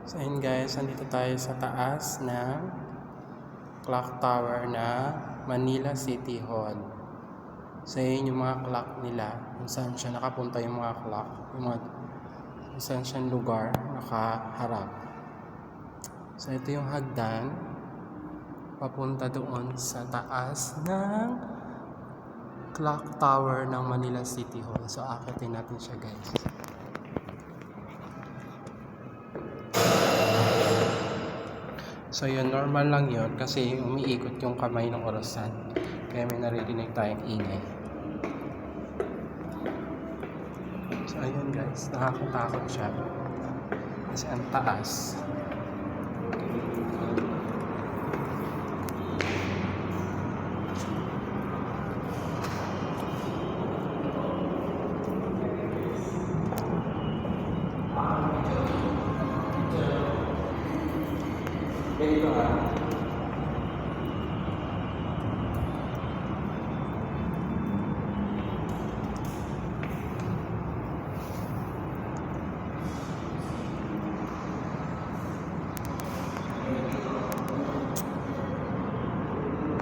So ayun guys, nandito tayo sa taas ng clock tower na Manila City Hall. So yun yung mga clock nila, kung saan siya nakapunta yung mga clock, kung saan siyang lugar nakaharap. So ito yung hagdan papunta doon sa taas ng clock tower ng Manila City Hall. So akitin natin siya guys. So yun, normal lang yun kasi umiikot yung kamay ng orasan. Kaya may naririnig tayong ingay. So ayun guys, nakakatakot siya. Kasi ang taas. Ganito